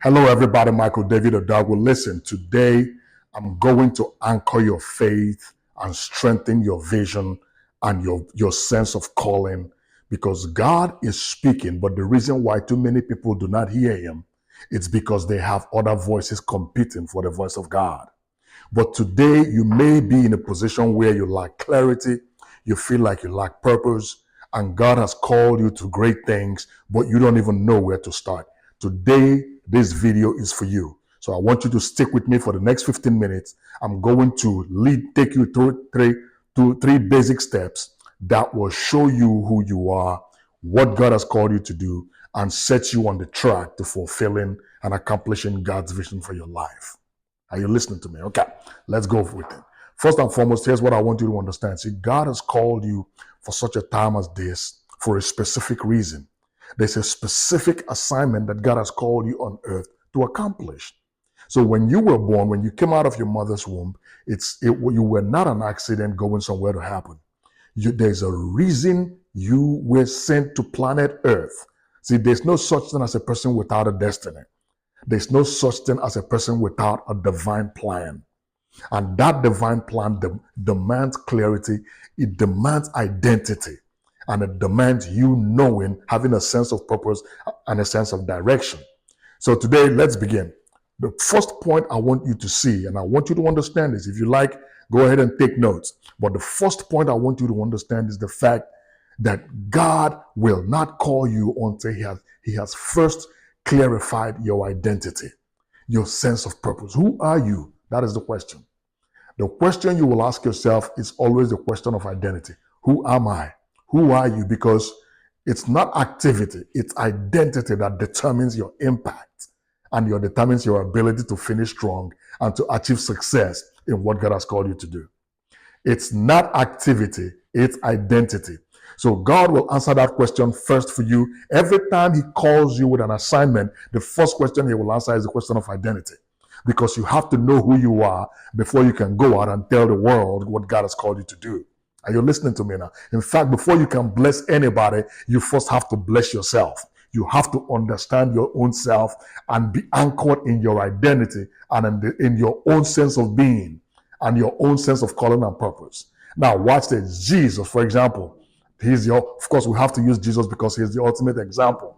Hello, everybody. Michael David Odog. Well, listen, today I'm going to anchor your faith and strengthen your vision and your sense of calling because God is speaking. But the reason why too many people do not hear him, it's because they have other voices competing for the voice of God. But today you may be in a position where you lack clarity, you feel like you lack purpose, and God has called you to great things, but you don't even know where to start. Today, this video is for you. So I want you to stick with me for the next 15 minutes. I'm going to take you through three basic steps that will show you who you are, what God has called you to do, and set you on the track to fulfilling and accomplishing God's vision for your life. Are you listening to me? Okay, let's go with it. First and foremost, here's what I want you to understand. See, God has called you for such a time as this for a specific reason. There's a specific assignment that God has called you on earth to accomplish. So when you were born, when you came out of your mother's womb, you were not an accident going somewhere to happen. There's a reason you were sent to planet Earth. See, there's no such thing as a person without a destiny. There's no such thing as a person without a divine plan. And that divine plan demands clarity. It demands identity. And it demands you knowing, having a sense of purpose and a sense of direction. So today, let's begin. The first point I want you to see, and I want you to understand this. If you like, go ahead and take notes. But the first point I want you to understand is the fact that God will not call you until he has first clarified your identity, your sense of purpose. Who are you? That is the question. The question you will ask yourself is always the question of identity. Who am I? Who are you? Because it's not activity, it's identity that determines your impact and determines your ability to finish strong and to achieve success in what God has called you to do. It's not activity, it's identity. So God will answer that question first for you. Every time he calls you with an assignment, the first question he will answer is the question of identity. Because you have to know who you are before you can go out and tell the world what God has called you to do. Are you listening to me now? In fact, before you can bless anybody, you first have to bless yourself. You have to understand your own self and be anchored in your identity and in your own sense of being and your own sense of calling and purpose. Now, watch this. Jesus, for example, of course, we have to use Jesus because he's the ultimate example.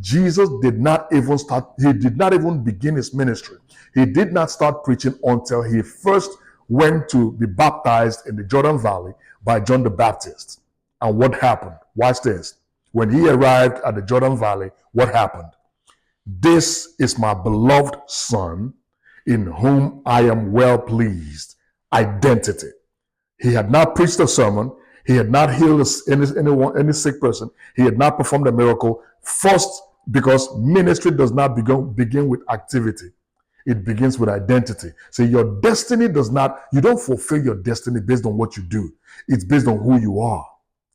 Jesus did not even begin his ministry. He did not start preaching until he first went to be baptized in the Jordan Valley by John the Baptist. And what happened? Watch this. When he arrived at the Jordan Valley, what happened? This is my beloved son in whom I am well pleased. Identity. He had not preached a sermon. He had not healed any sick person. He had not performed a miracle. First, because ministry does not begin with activity. It begins with identity. So your destiny you don't fulfill your destiny based on what you do. It's based on who you are.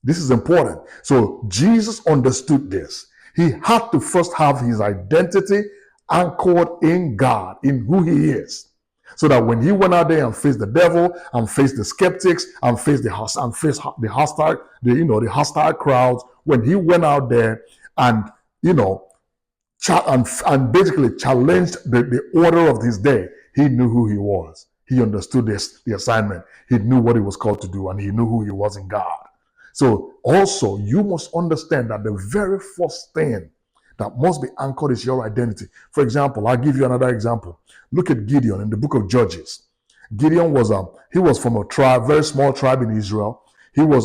This is important. So Jesus understood this. He had to first have his identity anchored in God, in who he is. So that when he went out there and faced the devil and faced the skeptics and faced the hostile crowds, when he went out there and basically challenged the order of his day, he knew who he was. He understood the assignment. He knew what he was called to do, and he knew who he was in God. So also, you must understand that the very first thing that must be anchored is your identity. For example, I'll give you another example. Look at Gideon in the book of Judges. Gideon was from a tribe, very small tribe in Israel. Bible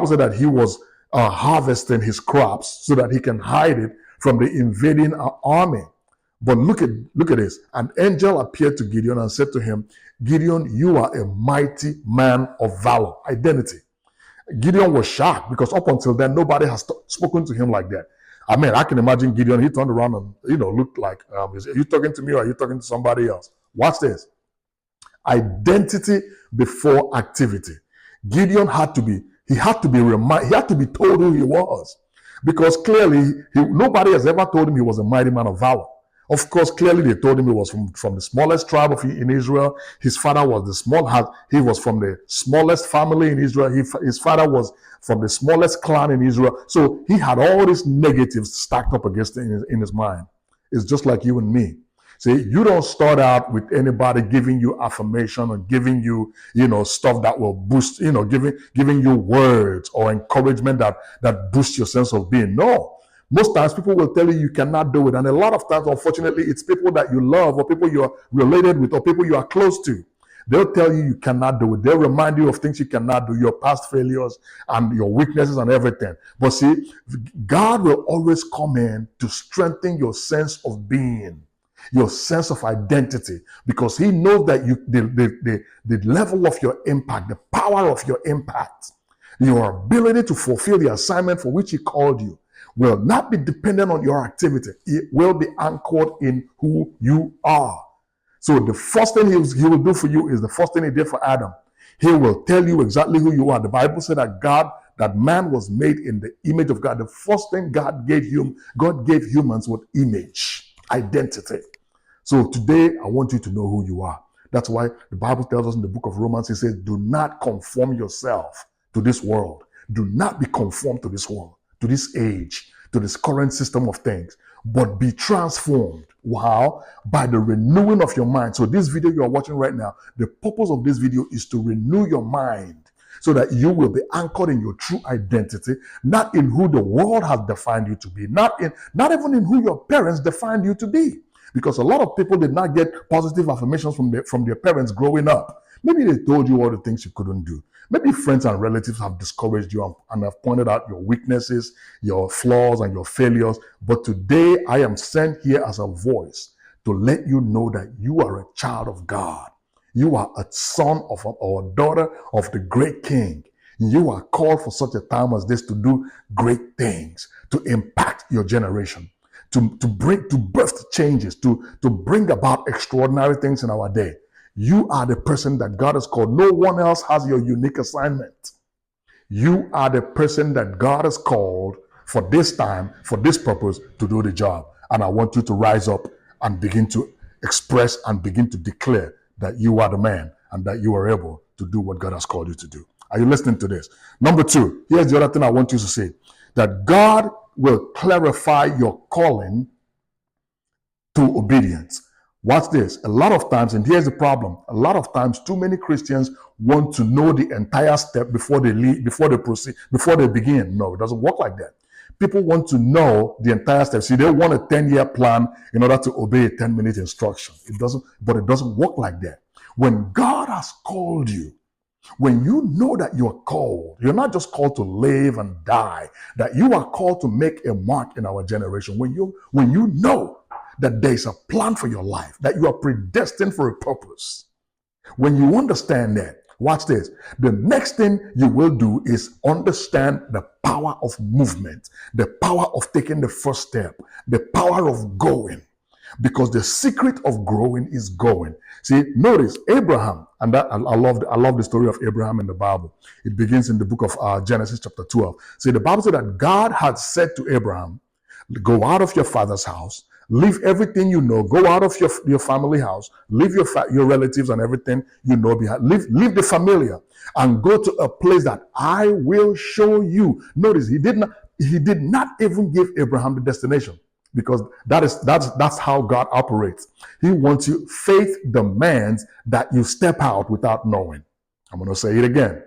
said that he was harvesting his crops so that he can hide it from the invading army. But look at this. An angel appeared to Gideon and said to him, Gideon, you are a mighty man of valor. Identity. Gideon was shocked because up until then, nobody has spoken to him like that. I mean, I can imagine Gideon, he turned around and, looked like, are you talking to me or are you talking to somebody else? Watch this. Identity before activity. Gideon had to be told who he was, because clearly nobody has ever told him he was a mighty man of valor. Of course, clearly they told him he was from the smallest tribe in Israel. His father was he was from the smallest family in Israel. His father was from the smallest clan in Israel. So he had all these negatives stacked up against him in his mind. It's just like you and me. See, you don't start out with anybody giving you affirmation or giving you, stuff that will boost, giving you words or encouragement that boosts your sense of being. No. Most times people will tell you you cannot do it. And a lot of times, unfortunately, it's people that you love or people you're related with or people you are close to. They'll tell you you cannot do it. They'll remind you of things you cannot do, your past failures and your weaknesses and everything. But see, God will always come in to strengthen your sense of being, your sense of identity, because he knows that the level of your impact, the power of your impact, your ability to fulfill the assignment for which he called you will not be dependent on your activity. It will be anchored in who you are. So the first thing he will do for you is the first thing he did for Adam. He will tell you exactly who you are. The Bible said that man was made in the image of God. The first thing God gave humans was image, identity. So today, I want you to know who you are. That's why the Bible tells us in the book of Romans, it says, do not conform yourself to this world. Do not be conformed to this world, to this age, to this current system of things, but be transformed. Wow. By the renewing of your mind. So this video you are watching right now, the purpose of this video is to renew your mind so that you will be anchored in your true identity, not in who the world has defined you to be, not even in who your parents defined you to be. Because a lot of people did not get positive affirmations from their parents growing up. Maybe they told you all the things you couldn't do. Maybe friends and relatives have discouraged you and have pointed out your weaknesses, your flaws, and your failures. But today, I am sent here as a voice to let you know that you are a child of God. You are a son or a daughter of the great King. You are called for such a time as this to do great things, to impact your generation, to birth changes, to bring about extraordinary things in our day. You are the person that God has called. No one else has your unique assignment. You are the person that God has called for this time, for this purpose, to do the job. And I want you to rise up and begin to express and begin to declare that you are the man and that you are able to do what God has called you to do. Are you listening to this? Number two, here's the other thing I want you to say, that God will clarify your calling to obedience. Watch this. A lot of times, and here's the problem, a lot of times too many Christians want to know the entire step before they proceed, before they begin. No, it doesn't work like that. People want to know the entire step. See, they want a 10-year plan in order to obey a 10-minute instruction. It doesn't work like that. When God has called you, when you know that you're called, you're not just called to live and die, that you are called to make a mark in our generation. When you know that there's a plan for your life, that you are predestined for a purpose. When you understand that, watch this. The next thing you will do is understand the power of movement, the power of taking the first step, the power of going. Because the secret of growing is going. See, notice Abraham, and that I love the story of Abraham in the Bible. It begins in the book of Genesis chapter 12. See, the Bible said that God had said to Abraham, go out of your father's house, leave everything you know, go out of your family house, leave your relatives and everything you know behind, leave the familiar, and go to a place that I will show you. Notice he did not even give Abraham the destination, because that's how God operates. He wants you. Faith demands that you step out without knowing. I'm going to say it again.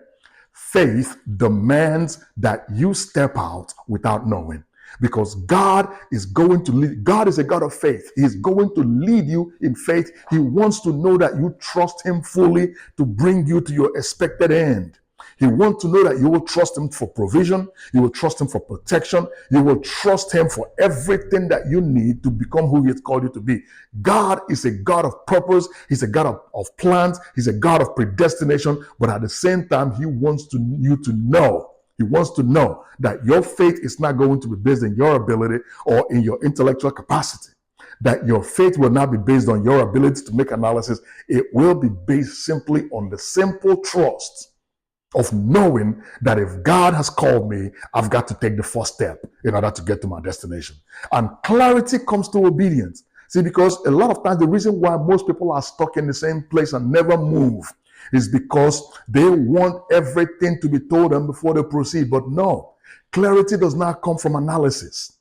Faith demands that you step out without knowing. Because God is going to lead. God is a God of faith. He's going to lead you in faith. He wants to know that you trust him fully to bring you to your expected end. He wants to know that you will trust him for provision. You will trust him for protection. You will trust him for everything that you need to become who he has called you to be. God is a God of purpose. He's a God of plans. He's a God of predestination. But at the same time, he wants you to know. He wants to know that your faith is not going to be based on your ability or in your intellectual capacity. That your faith will not be based on your ability to make analysis. It will be based simply on the simple trust of knowing that if God has called me, I've got to take the first step in order to get to my destination. And clarity comes to obedience. See, because a lot of times the reason why most people are stuck in the same place and never move is because they want everything to be told them before they proceed. But no, clarity does not come from analysis.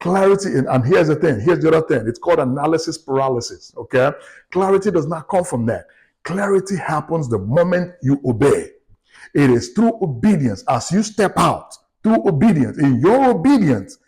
Clarity, and here's the thing, here's the other thing. It's called analysis paralysis, okay? Clarity does not come from that. Clarity happens the moment you obey. It is through obedience. As you step out, through obedience, in your obedience,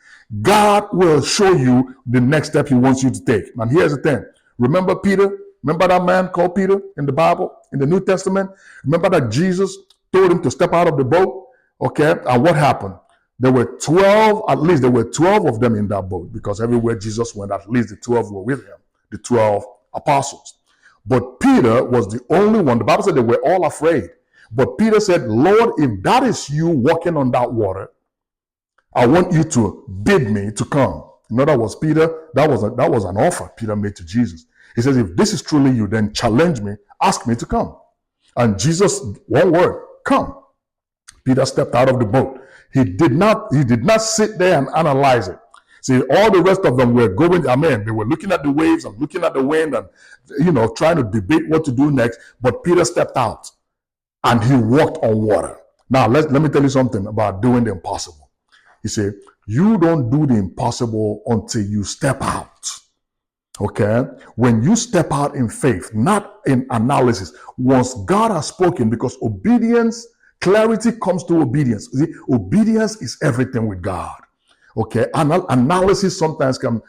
God will show you the next step he wants you to take. And here's the thing. Remember Peter? Remember that man called Peter in the Bible, in the New Testament? Remember that Jesus told him to step out of the boat? Okay, and what happened? There were 12, at least there were 12 of them in that boat, because everywhere Jesus went, at least the 12 were with him, the 12 apostles. But Peter was the only one. The Bible said they were all afraid. But Peter said, Lord, if that is you walking on that water, I want you to bid me to come. In other words, Peter, that was an offer Peter made to Jesus. He says, if this is truly you, then challenge me, ask me to come. And Jesus, one word, come. Peter stepped out of the boat. He did not sit there and analyze it. See, all the rest of them were going, they were looking at the waves and looking at the wind and, trying to debate what to do next. But Peter stepped out and he walked on water. Now, let me tell you something about doing the impossible. He said, you don't do the impossible until you step out. Okay? When you step out in faith, not in analysis, once God has spoken, because obedience, clarity comes to obedience. See, obedience is everything with God. Okay, analysis sometimes can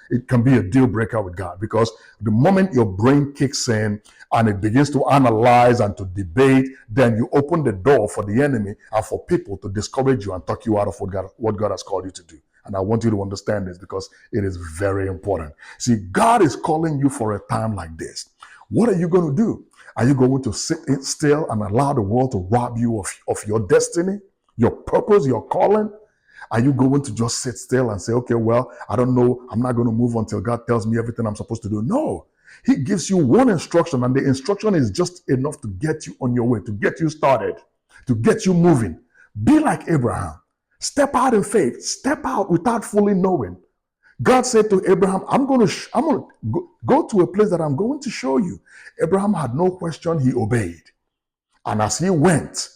be a deal breaker with God, because the moment your brain kicks in and it begins to analyze and to debate, then you open the door for the enemy and for people to discourage you and talk you out of what God has called you to do. And I want you to understand this, because it is very important. See, God is calling you for a time like this. What are you going to do? Are you going to sit still and allow the world to rob you of your destiny, your purpose, your calling? Are you going to just sit still and say, okay, well, I don't know, I'm not going to move until God tells me everything I'm supposed to do? No. He gives you one instruction, and the instruction is just enough to get you on your way, to get you started, to get you moving. Be like Abraham. Step out in faith. Step out without fully knowing. God said to Abraham, I'm going to go to a place that I'm going to show you. Abraham had no question. He obeyed. And as he went,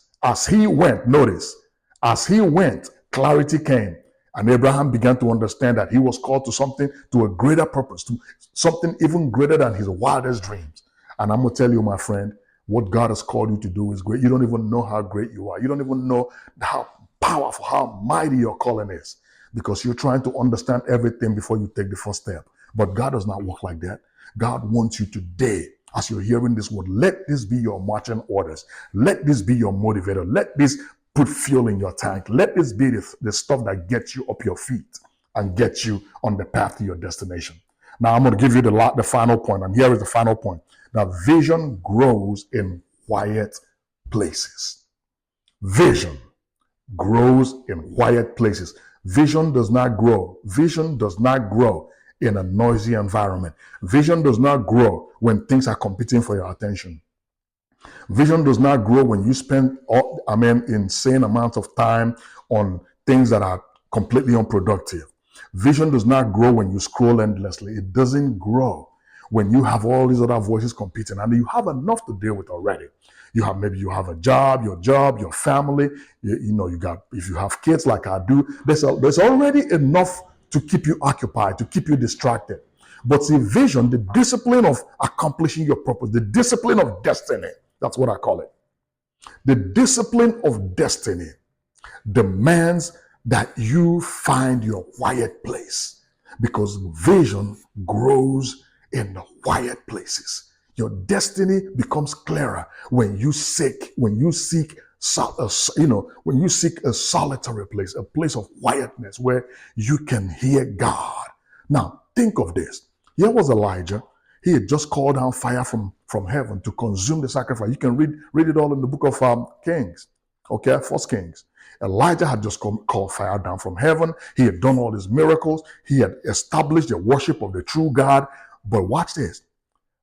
notice, as he went, clarity came. And Abraham began to understand that he was called to something, to a greater purpose, to something even greater than his wildest dreams. And I'm going to tell you, my friend, what God has called you to do is great. You don't even know how great you are. You don't even know how powerful, how mighty your calling is, because you're trying to understand everything before you take the first step. But God does not work like that. God wants you today, as you're hearing this word, let this be your marching orders. Let this be your motivator. Let this put fuel in your tank. Let this be the stuff that gets you up your feet and gets you on the path to your destination. Now, I'm going to give you the final point, and here is the final point. Now, vision grows in quiet places. Vision grows in quiet places. Vision does not grow. Vision does not grow in a noisy environment. Vision does not grow when things are competing for your attention. Vision does not grow when you spend insane amounts of time on things that are completely unproductive. Vision does not grow when you scroll endlessly. It doesn't grow when you have all these other voices competing and you have enough to deal with already. You have a job, your family, if you have kids like I do, there's already enough to keep you occupied, to keep you distracted. But see, vision, the discipline of accomplishing your purpose, the discipline of destiny, that's what I call it. The discipline of destiny demands that you find your quiet place, because vision grows in the quiet places. Your destiny becomes clearer when you seek a solitary place, a place of quietness where you can hear God. Now, think of this. Here was Elijah. He had just called down fire from heaven to consume the sacrifice. You can read it all in the book of Kings, okay, First Kings. Elijah had just called fire down from heaven. He had done all these miracles. He had established the worship of the true God. But watch this.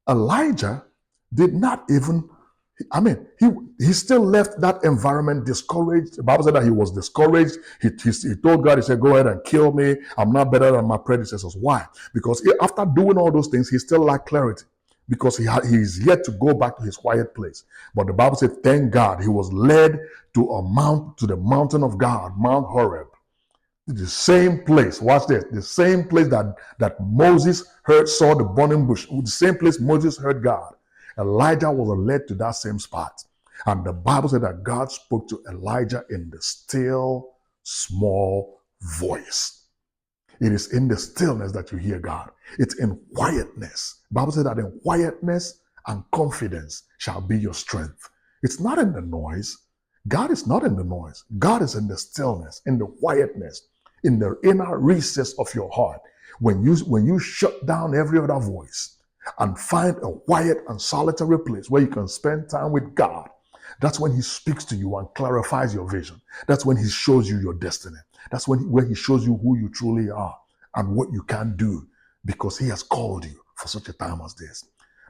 Elijah did not even, he still left that environment discouraged. The Bible said that he was discouraged. He told God, he said, go ahead and kill me. I'm not better than my predecessors. Why? Because after doing all those things, he still lacked clarity, because he's yet to go back to his quiet place. But the Bible said, thank God, he was led to the mountain of God, Mount Horeb. The same place, watch this, the same place that Moses saw the burning bush, the same place Moses heard God. Elijah was led to that same spot. And the Bible said that God spoke to Elijah in the still, small voice. It is in the stillness that you hear God. It's in quietness. The Bible said that in quietness and confidence shall be your strength. It's not in the noise. God is not in the noise. God is in the stillness, in the quietness, in the inner recess of your heart. When you shut down every other voice and find a quiet and solitary place where you can spend time with God, that's when he speaks to you and clarifies your vision. That's when he shows you your destiny. That's when he shows you who you truly are and what you can do, because he has called you for such a time as this.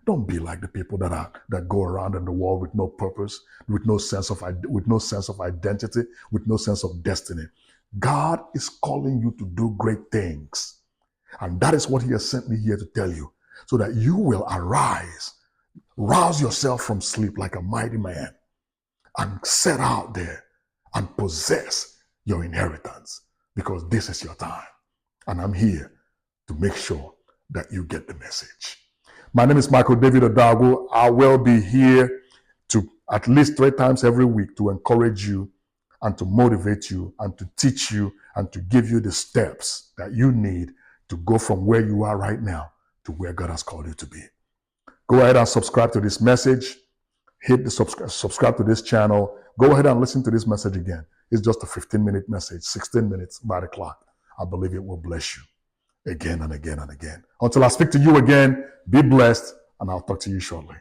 Don't be like the people that go around in the world with no purpose, with no sense of identity, with no sense of destiny. God is calling you to do great things. And that is what he has sent me here to tell you, so that you will arise, rouse yourself from sleep like a mighty man, and set out there and possess your inheritance, because this is your time. And I'm here to make sure that you get the message. My name is Michael David Odago. I will be here to at least 3 times every week to encourage you and to motivate you and to teach you and to give you the steps that you need to go from where you are right now to where God has called you to be. Go ahead and subscribe to this message. Hit the subscribe to this channel. Go ahead and listen to this message again. It's just a 15-minute message, 16 minutes by the clock. I believe it will bless you again and again and again. Until I speak to you again, be blessed, and I'll talk to you shortly.